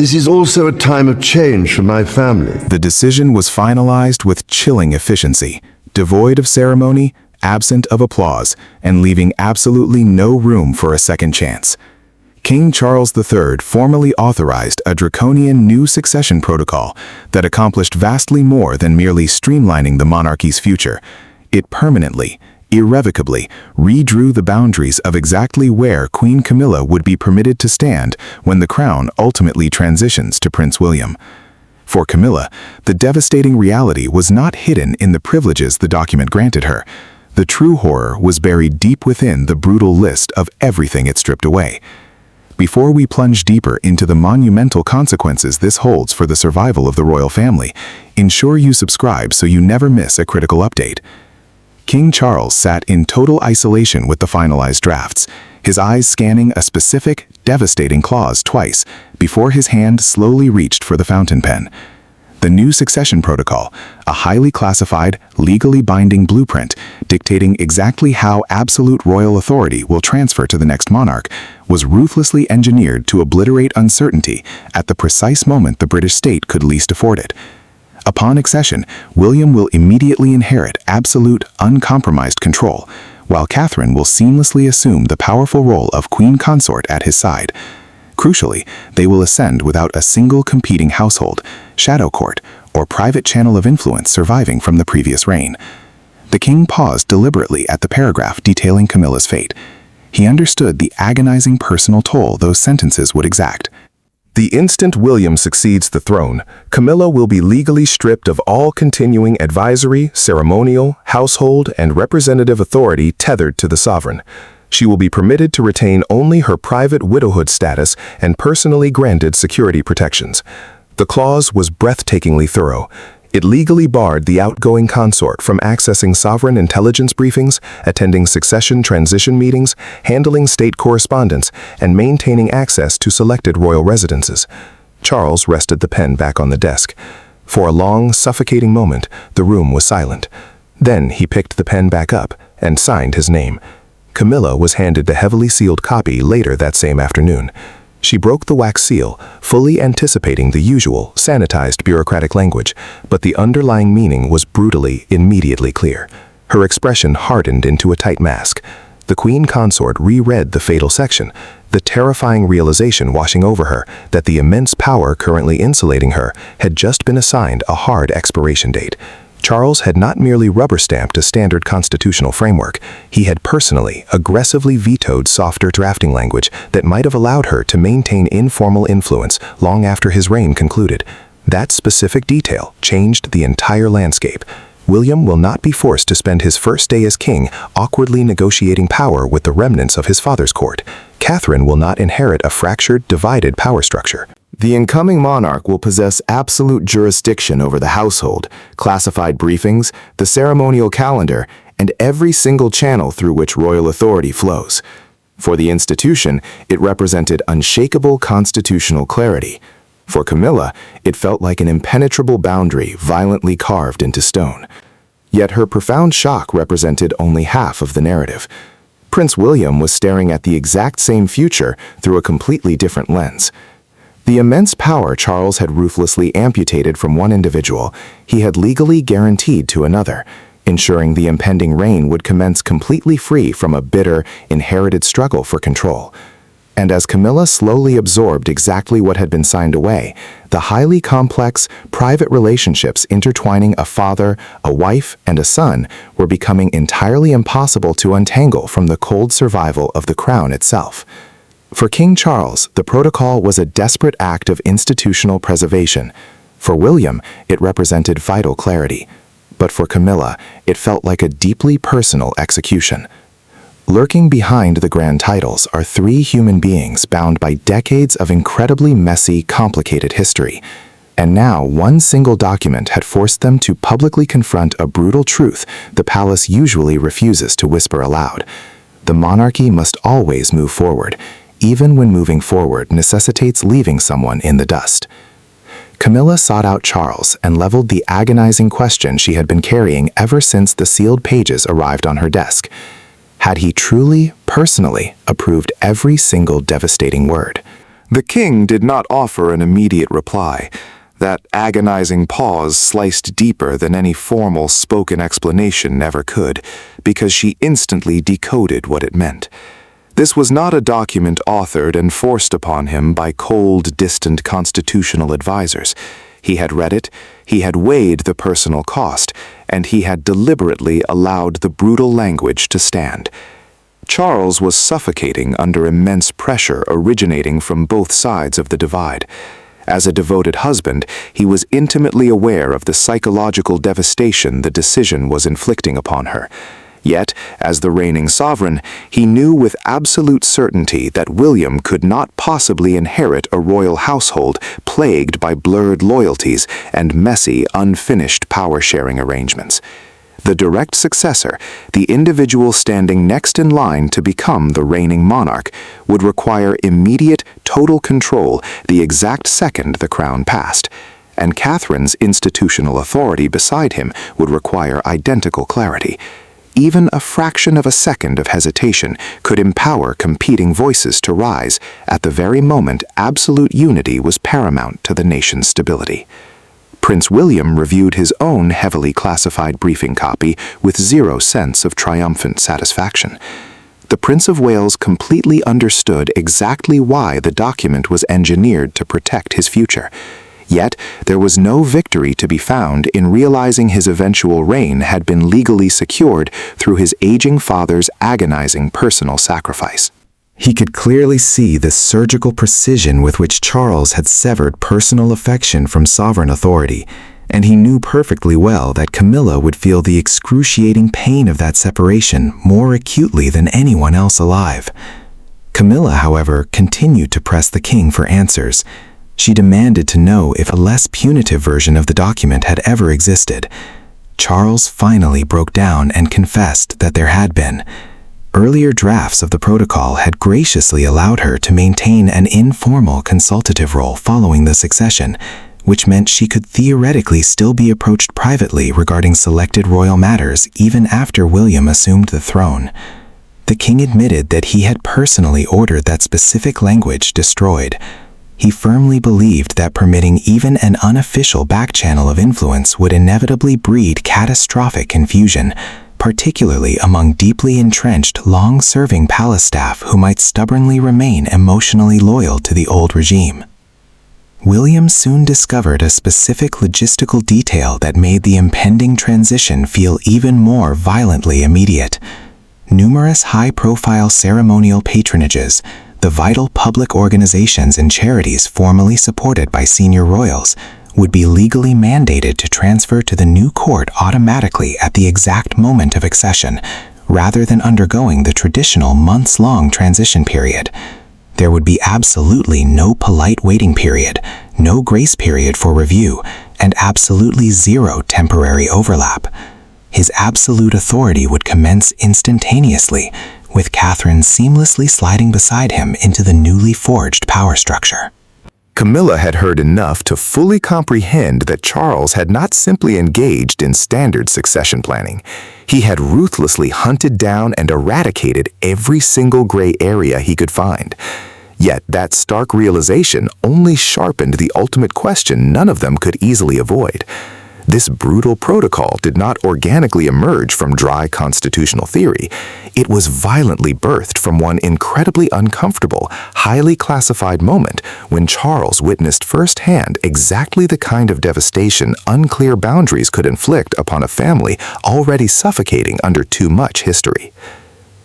This is also a time of change for my family. The decision was finalized with chilling efficiency, devoid of ceremony, absent of applause, and leaving absolutely no room for a second chance. King Charles III formally authorized a draconian new succession protocol that accomplished vastly more than merely streamlining the monarchy's future. It permanently, irrevocably, redrew the boundaries of exactly where Queen Camilla would be permitted to stand when the crown ultimately transitions to Prince William. For Camilla, the devastating reality was not hidden in the privileges the document granted her. The true horror was buried deep within the brutal list of everything it stripped away. Before we plunge deeper into the monumental consequences this holds for the survival of the royal family, ensure you subscribe so you never miss a critical update. King Charles sat in total isolation with the finalized drafts, his eyes scanning a specific, devastating clause twice before his hand slowly reached for the fountain pen. The new succession protocol, a highly classified, legally binding blueprint dictating exactly how absolute royal authority will transfer to the next monarch, was ruthlessly engineered to obliterate uncertainty at the precise moment the British state could least afford it. Upon accession, William will immediately inherit absolute, uncompromised control, while Catherine will seamlessly assume the powerful role of queen consort at his side. Crucially, they will ascend without a single competing household, shadow court, or private channel of influence surviving from the previous reign. The king paused deliberately at the paragraph detailing Camilla's fate. He understood the agonizing personal toll those sentences would exact. The instant William succeeds the throne, Camilla will be legally stripped of all continuing advisory, ceremonial, household, and representative authority tethered to the sovereign. She will be permitted to retain only her private widowhood status and personally granted security protections. The clause was breathtakingly thorough. It legally barred the outgoing consort from accessing sovereign intelligence briefings, attending succession transition meetings, handling state correspondence, and maintaining access to selected royal residences. Charles rested the pen back on the desk. For a long, suffocating moment, the room was silent. Then he picked the pen back up and signed his name. Camilla was handed the heavily sealed copy later that same afternoon. She broke the wax seal, fully anticipating the usual, sanitized bureaucratic language, but the underlying meaning was brutally, immediately clear. Her expression hardened into a tight mask. The queen consort reread the fatal section, the terrifying realization washing over her that the immense power currently insulating her had just been assigned a hard expiration date. Charles had not merely rubber-stamped a standard constitutional framework, he had personally, aggressively vetoed softer drafting language that might have allowed her to maintain informal influence long after his reign concluded. That specific detail changed the entire landscape. William will not be forced to spend his first day as king awkwardly negotiating power with the remnants of his father's court. Catherine will not inherit a fractured, divided power structure. The incoming monarch will possess absolute jurisdiction over the household, classified briefings, the ceremonial calendar, and every single channel through which royal authority flows. For the institution, it represented unshakable constitutional clarity. For Camilla, it felt like an impenetrable boundary violently carved into stone. Yet her profound shock represented only half of the narrative. Prince William was staring at the exact same future through a completely different lens. The immense power Charles had ruthlessly amputated from one individual, he had legally guaranteed to another, ensuring the impending reign would commence completely free from a bitter, inherited struggle for control. And as Camilla slowly absorbed exactly what had been signed away, the highly complex, private relationships intertwining a father, a wife, and a son were becoming entirely impossible to untangle from the cold survival of the crown itself. For King Charles, the protocol was a desperate act of institutional preservation. For William, it represented vital clarity. But for Camilla, it felt like a deeply personal execution. Lurking behind the grand titles are three human beings bound by decades of incredibly messy, complicated history. And now one single document had forced them to publicly confront a brutal truth the palace usually refuses to whisper aloud. The monarchy must always move forward, even when moving forward necessitates leaving someone in the dust. Camilla sought out Charles and leveled the agonizing question she had been carrying ever since the sealed pages arrived on her desk. Had he truly, personally, approved every single devastating word? The king did not offer an immediate reply. That agonizing pause sliced deeper than any formal spoken explanation ever could, because she instantly decoded what it meant. This was not a document authored and forced upon him by cold, distant constitutional advisors. He had read it, he had weighed the personal cost, and he had deliberately allowed the brutal language to stand. Charles was suffocating under immense pressure originating from both sides of the divide. As a devoted husband, he was intimately aware of the psychological devastation the decision was inflicting upon her. Yet, as the reigning sovereign, he knew with absolute certainty that William could not possibly inherit a royal household plagued by blurred loyalties and messy, unfinished power-sharing arrangements. The direct successor, the individual standing next in line to become the reigning monarch, would require immediate, total control the exact second the crown passed, and Catherine's institutional authority beside him would require identical clarity. Even a fraction of a second of hesitation could empower competing voices to rise at the very moment absolute unity was paramount to the nation's stability. Prince William reviewed his own heavily classified briefing copy with zero sense of triumphant satisfaction. The Prince of Wales completely understood exactly why the document was engineered to protect his future. Yet, there was no victory to be found in realizing his eventual reign had been legally secured through his aging father's agonizing personal sacrifice. He could clearly see the surgical precision with which Charles had severed personal affection from sovereign authority, and he knew perfectly well that Camilla would feel the excruciating pain of that separation more acutely than anyone else alive. Camilla, however, continued to press the king for answers. She demanded to know if a less punitive version of the document had ever existed. Charles finally broke down and confessed that there had been. Earlier drafts of the protocol had graciously allowed her to maintain an informal consultative role following the succession, which meant she could theoretically still be approached privately regarding selected royal matters even after William assumed the throne. The king admitted that he had personally ordered that specific language destroyed. He firmly believed that permitting even an unofficial back channel of influence would inevitably breed catastrophic confusion, particularly among deeply entrenched, long-serving palace staff who might stubbornly remain emotionally loyal to the old regime. William soon discovered a specific logistical detail that made the impending transition feel even more violently immediate. Numerous high-profile ceremonial patronages, the vital public organizations and charities formally supported by senior royals, would be legally mandated to transfer to the new court automatically at the exact moment of accession, rather than undergoing the traditional months-long transition period. There would be absolutely no polite waiting period, no grace period for review, and absolutely zero temporary overlap. His absolute authority would commence instantaneously, with Catherine seamlessly sliding beside him into the newly forged power structure. Camilla had heard enough to fully comprehend that Charles had not simply engaged in standard succession planning. He had ruthlessly hunted down and eradicated every single gray area he could find. Yet that stark realization only sharpened the ultimate question none of them could easily avoid. This brutal protocol did not organically emerge from dry constitutional theory. It was violently birthed from one incredibly uncomfortable, highly classified moment when Charles witnessed firsthand exactly the kind of devastation unclear boundaries could inflict upon a family already suffocating under too much history.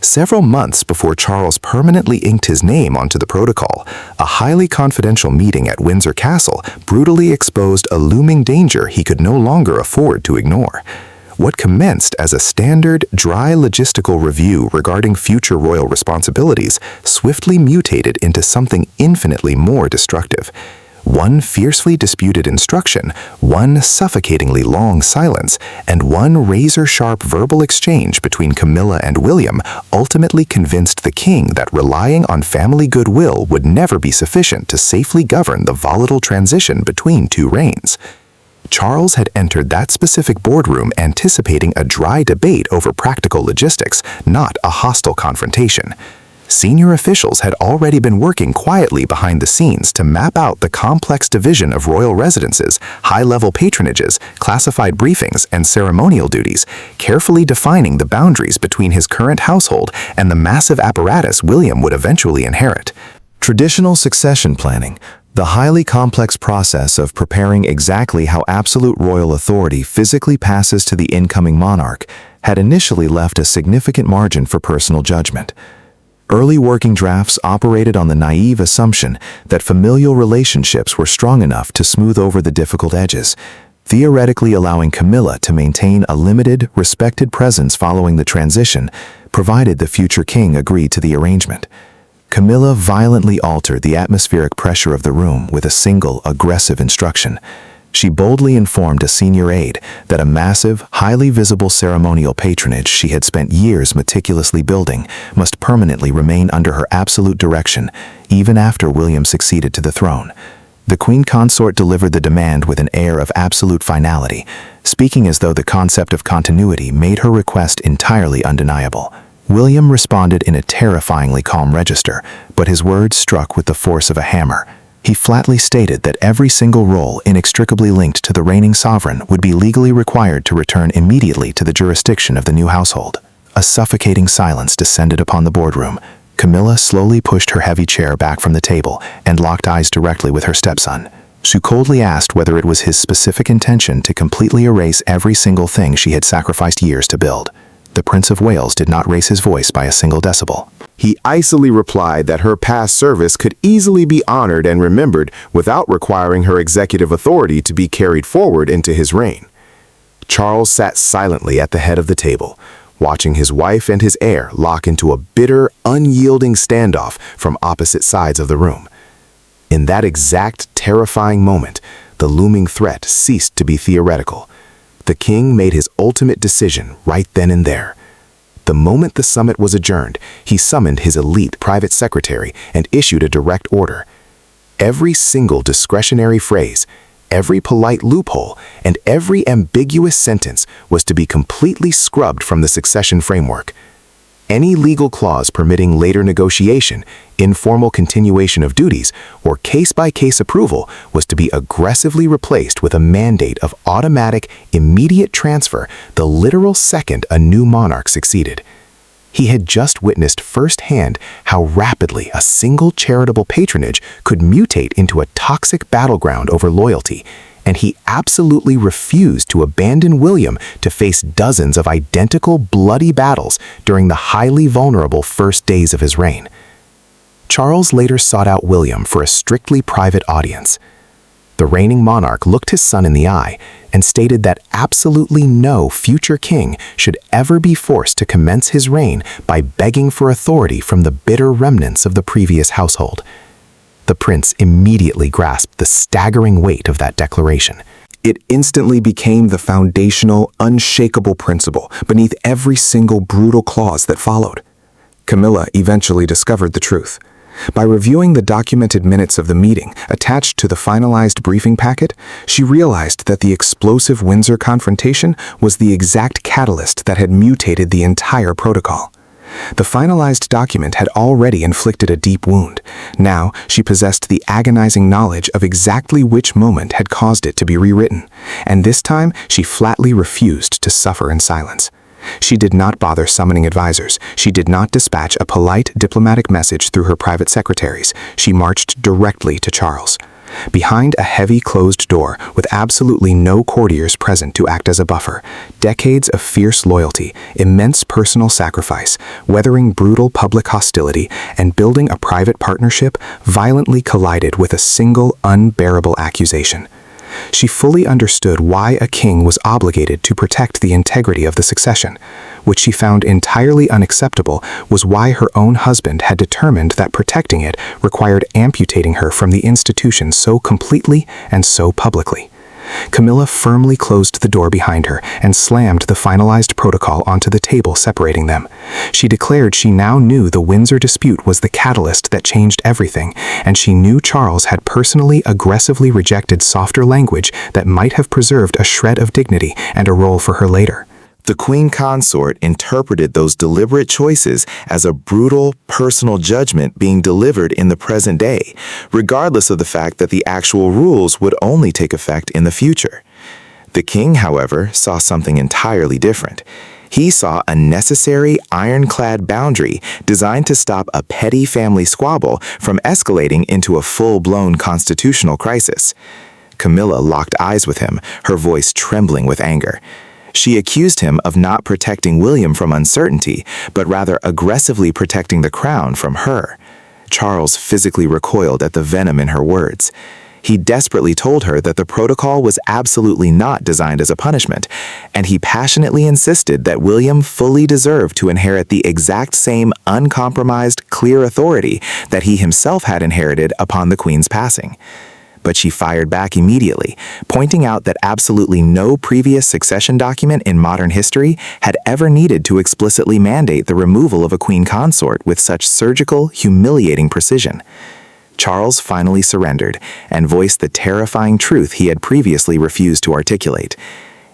Several months before Charles permanently inked his name onto the protocol, a highly confidential meeting at Windsor Castle brutally exposed a looming danger he could no longer afford to ignore. What commenced as a standard, dry logistical review regarding future royal responsibilities swiftly mutated into something infinitely more destructive. One fiercely disputed instruction, one suffocatingly long silence, and one razor-sharp verbal exchange between Camilla and William ultimately convinced the king that relying on family goodwill would never be sufficient to safely govern the volatile transition between two reigns. Charles had entered that specific boardroom anticipating a dry debate over practical logistics, not a hostile confrontation. Senior officials had already been working quietly behind the scenes to map out the complex division of royal residences, high-level patronages, classified briefings, and ceremonial duties, carefully defining the boundaries between his current household and the massive apparatus William would eventually inherit. Traditional succession planning, the highly complex process of preparing exactly how absolute royal authority physically passes to the incoming monarch, had initially left a significant margin for personal judgment. Early working drafts operated on the naive assumption that familial relationships were strong enough to smooth over the difficult edges, theoretically allowing Camilla to maintain a limited, respected presence following the transition, provided the future king agreed to the arrangement. Camilla violently altered the atmospheric pressure of the room with a single, aggressive instruction. She boldly informed a senior aide that a massive, highly visible ceremonial patronage she had spent years meticulously building must permanently remain under her absolute direction, even after William succeeded to the throne. The queen consort delivered the demand with an air of absolute finality, speaking as though the concept of continuity made her request entirely undeniable. William responded in a terrifyingly calm register, but his words struck with the force of a hammer. He flatly stated that every single role inextricably linked to the reigning sovereign would be legally required to return immediately to the jurisdiction of the new household. A suffocating silence descended upon the boardroom. Camilla slowly pushed her heavy chair back from the table and locked eyes directly with her stepson. She coldly asked whether it was his specific intention to completely erase every single thing she had sacrificed years to build. The Prince of Wales did not raise his voice by a single decibel. He icily replied that her past service could easily be honored and remembered without requiring her executive authority to be carried forward into his reign. Charles sat silently at the head of the table, watching his wife and his heir lock into a bitter, unyielding standoff from opposite sides of the room. In that exact terrifying moment, the looming threat ceased to be theoretical. The king made his ultimate decision right then and there. The moment the summit was adjourned, he summoned his elite private secretary and issued a direct order. Every single discretionary phrase, every polite loophole, and every ambiguous sentence was to be completely scrubbed from the succession framework. Any legal clause permitting later negotiation, informal continuation of duties, or case-by-case approval was to be aggressively replaced with a mandate of automatic, immediate transfer the literal second a new monarch succeeded. He had just witnessed firsthand how rapidly a single charitable patronage could mutate into a toxic battleground over loyalty, and he absolutely refused to abandon William to face dozens of identical bloody battles during the highly vulnerable first days of his reign. Charles later sought out William for a strictly private audience. The reigning monarch looked his son in the eye and stated that absolutely no future king should ever be forced to commence his reign by begging for authority from the bitter remnants of the previous household. The prince immediately grasped the staggering weight of that declaration. It instantly became the foundational, unshakable principle beneath every single brutal clause that followed. Camilla eventually discovered the truth. By reviewing the documented minutes of the meeting attached to the finalized briefing packet, she realized that the explosive Windsor confrontation was the exact catalyst that had mutated the entire protocol. The finalized document had already inflicted a deep wound. Now, she possessed the agonizing knowledge of exactly which moment had caused it to be rewritten, and this time she flatly refused to suffer in silence. She did not bother summoning advisors. She did not dispatch a polite diplomatic message through her private secretaries. She marched directly to Charles. Behind a heavy closed door, with absolutely no courtiers present to act as a buffer, decades of fierce loyalty, immense personal sacrifice, weathering brutal public hostility, and building a private partnership violently collided with a single unbearable accusation. She fully understood why a king was obligated to protect the integrity of the succession. Which she found entirely unacceptable was why her own husband had determined that protecting it required amputating her from the institution so completely and so publicly. Camilla firmly closed the door behind her and slammed the finalized protocol onto the table separating them. She declared she now knew the Windsor dispute was the catalyst that changed everything, and she knew Charles had personally aggressively rejected softer language that might have preserved a shred of dignity and a role for her later. The queen consort interpreted those deliberate choices as a brutal, personal judgment being delivered in the present day, regardless of the fact that the actual rules would only take effect in the future. The king, however, saw something entirely different. He saw a necessary, ironclad boundary designed to stop a petty family squabble from escalating into a full-blown constitutional crisis. Camilla locked eyes with him, her voice trembling with anger. She accused him of not protecting William from uncertainty, but rather aggressively protecting the crown from her. Charles physically recoiled at the venom in her words. He desperately told her that the protocol was absolutely not designed as a punishment, and he passionately insisted that William fully deserved to inherit the exact same uncompromised, clear authority that he himself had inherited upon the Queen's passing. But she fired back immediately, pointing out that absolutely no previous succession document in modern history had ever needed to explicitly mandate the removal of a queen consort with such surgical, humiliating precision. Charles finally surrendered and voiced the terrifying truth he had previously refused to articulate.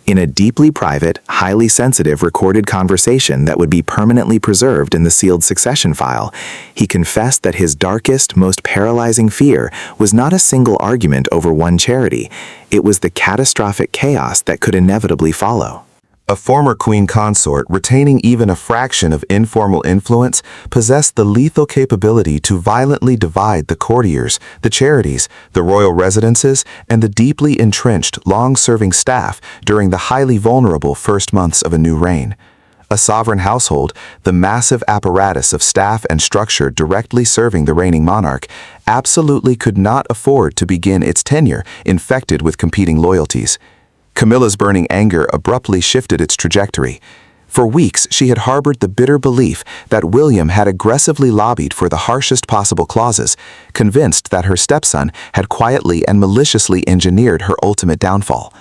In a deeply private, highly sensitive recorded conversation that would be permanently preserved in the sealed succession file, he confessed that his darkest, most paralyzing fear was not a single argument over one charity. It was the catastrophic chaos that could inevitably follow. A former queen consort, retaining even a fraction of informal influence, possessed the lethal capability to violently divide the courtiers, the charities, the royal residences, and the deeply entrenched, long-serving staff during the highly vulnerable first months of a new reign. A sovereign household, the massive apparatus of staff and structure directly serving the reigning monarch, absolutely could not afford to begin its tenure infected with competing loyalties. Camilla's burning anger abruptly shifted its trajectory. For weeks, she had harbored the bitter belief that William had aggressively lobbied for the harshest possible clauses, convinced that her stepson had quietly and maliciously engineered her ultimate downfall.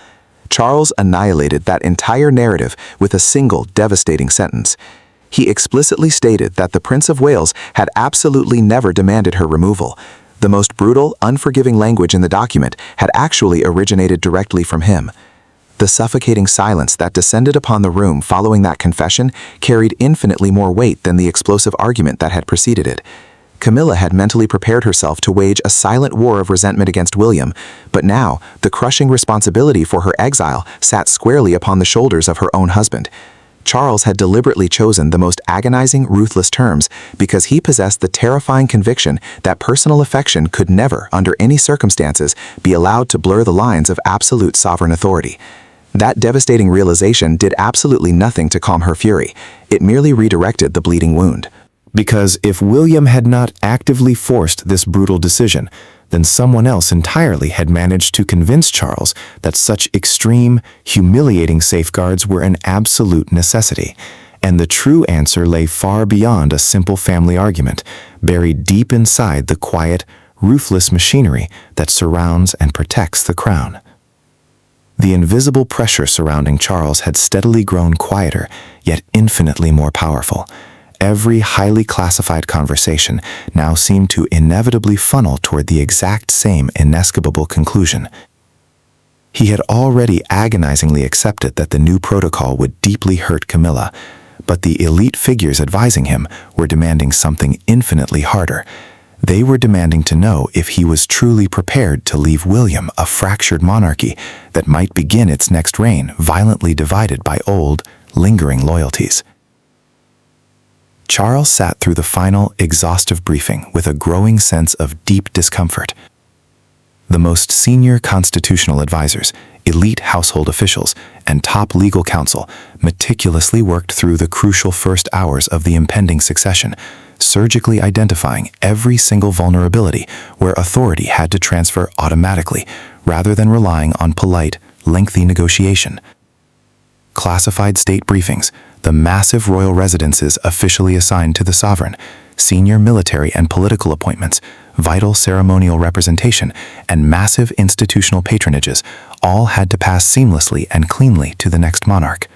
Charles annihilated that entire narrative with a single devastating sentence. He explicitly stated that the Prince of Wales had absolutely never demanded her removal. The most brutal, unforgiving language in the document had actually originated directly from him. The suffocating silence that descended upon the room following that confession carried infinitely more weight than the explosive argument that had preceded it. Camilla had mentally prepared herself to wage a silent war of resentment against William, but now the crushing responsibility for her exile sat squarely upon the shoulders of her own husband. Charles had deliberately chosen the most agonizing, ruthless terms because he possessed the terrifying conviction that personal affection could never, under any circumstances, be allowed to blur the lines of absolute sovereign authority. That devastating realization did absolutely nothing to calm her fury. It merely redirected the bleeding wound. Because if William had not actively forced this brutal decision, then someone else entirely had managed to convince Charles that such extreme, humiliating safeguards were an absolute necessity. And the true answer lay far beyond a simple family argument, buried deep inside the quiet, ruthless machinery that surrounds and protects the crown. The invisible pressure surrounding Charles had steadily grown quieter, yet infinitely more powerful. Every highly classified conversation now seemed to inevitably funnel toward the exact same inescapable conclusion. He had already agonizingly accepted that the new protocol would deeply hurt Camilla, but the elite figures advising him were demanding something infinitely harder. They were demanding to know if he was truly prepared to leave William a fractured monarchy that might begin its next reign violently divided by old, lingering loyalties. Charles sat through the final, exhaustive briefing with a growing sense of deep discomfort. The most senior constitutional advisors, elite household officials, and top legal counsel meticulously worked through the crucial first hours of the impending succession, surgically identifying every single vulnerability where authority had to transfer automatically, rather than relying on polite, lengthy negotiation. Classified state briefings, the massive royal residences officially assigned to the sovereign, senior military and political appointments, vital ceremonial representation, and massive institutional patronages all had to pass seamlessly and cleanly to the next monarch.